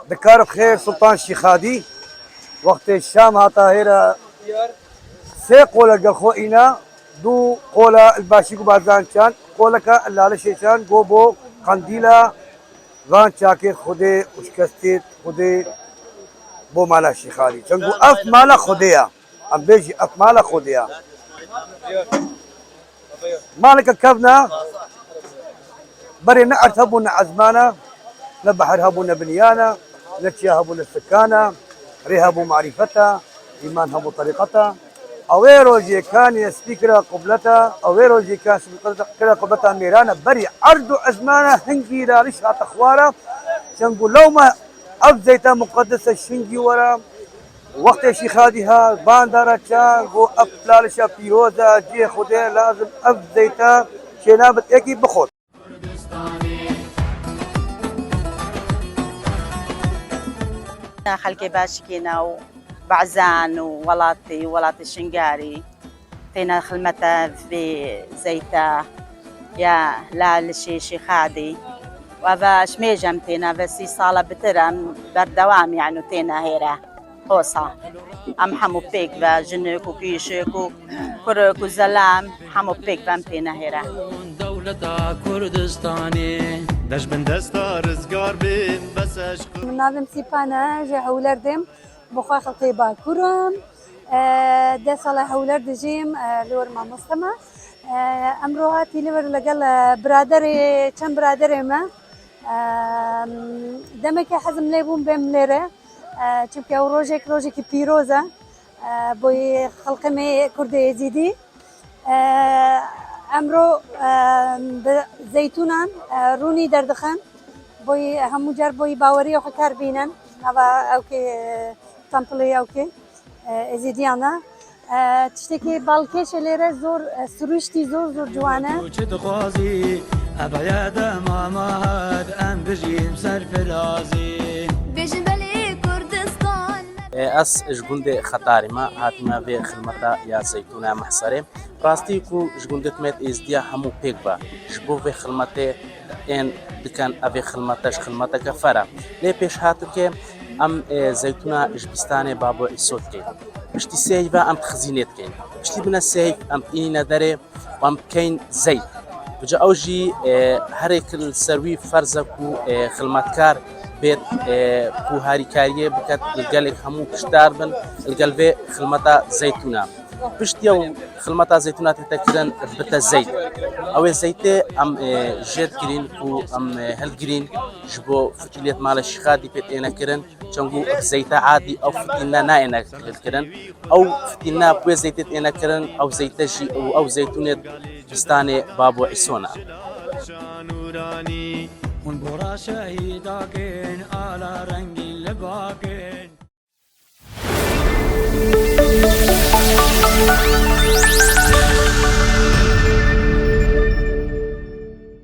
دكار بخير سلطان شيخادي وقت الشام هاتا هيرا سي قولة خوئنا دو قولة الباشيكو بازان كان قولة اللالة شيشان قوبو قنديلة غان شاكي خودي وشكستيت خودي بو مالا شيخادي تنقو اف مالا خوديا ام بيجي اف مالا خوديا مالك كفنا بري نعرتبونا عزمانا نبحر هبونا بنيانا نتشيا هبونا السكانة ريهبو معرفتها إيمان هبو طريقتها أويرو جي كان يسبيكرا قبلتها أويرو جي كان يسبيكرا قبلتها ميرانا بري عرضو عزمانا هنجي رالشها تخوارا شنقول لو ما أفزيتا مقدسة شنجي ورا وقت شيخاديها باندارا كان قو أفلالشا بيروزا جي خودي لازم أفزيتا شنابت إيكي بخود خلقي باشكينا وبعزان وولاتي الشنقاري تينا خلمتا في زيتا يا لا لشي شيخادي وابا شميجم تينا بس صالة بترم بردوام يعني تينا هيرا هوصا ام حمو بيك با جنك وكيشك وكرك وزلام حمو بيك بام تينا هيرا دولتا كردستاني دش بن دستا رزقار بين بس اشق ناوم سيبانا جا هولردم بخوا خلقي باكورم ده صلاح هولرد جيم لور ما مستمع امرو هاتي لور لقل برادري كم برادري ما دمك حزم ليبون بهم ليره چونکه او روزی پیروزه بوی خلق می کرده یزیدی امرو زیتونان رونی دردخن بوی همو جر بوی باوری او خکار بینن نوا او که تمپلی او که یزیدیانا تشتکی بالکش لیره زور سروشتی زور جوانه چه تخوازی ابعاد ماما هاد ام بجيم سر فرازي بيجن بلي كردستان اس جگوند خطاری ما هاتما به خدمتا یا زیتونه محصره راستی کو جگوندت مت ازدیا همو پیک با جبو به خدمت ان دکان ابي خدمتش خدمتا کفره لی پیش هاتو که ام زیتونه جبستانه بابو اسود کی پشتی سیوا ام خزینت کی پشتی بنا سیف ام اینی نداره وام کین زیت بجا اوجي هريك السروي فرزكو خدمتكار بيت كو هاري كاريه بكات القلق همو كشتار بن القلبي خدمتا زيتونه بشتيو خدمتا زيتونه تتكرن بتا زيت او زيت ام جيت جرين كو ام هل جرين جبو فتيليت مال الشخادي بيت انا كرن چونغو زيت عادي او فتينا ناينا كرن او فتينا بو زيت انا كرن او زيت جي او زيتونه بستاني بابو عسونا نوراني من برا شهيداكين على رنگي لباكين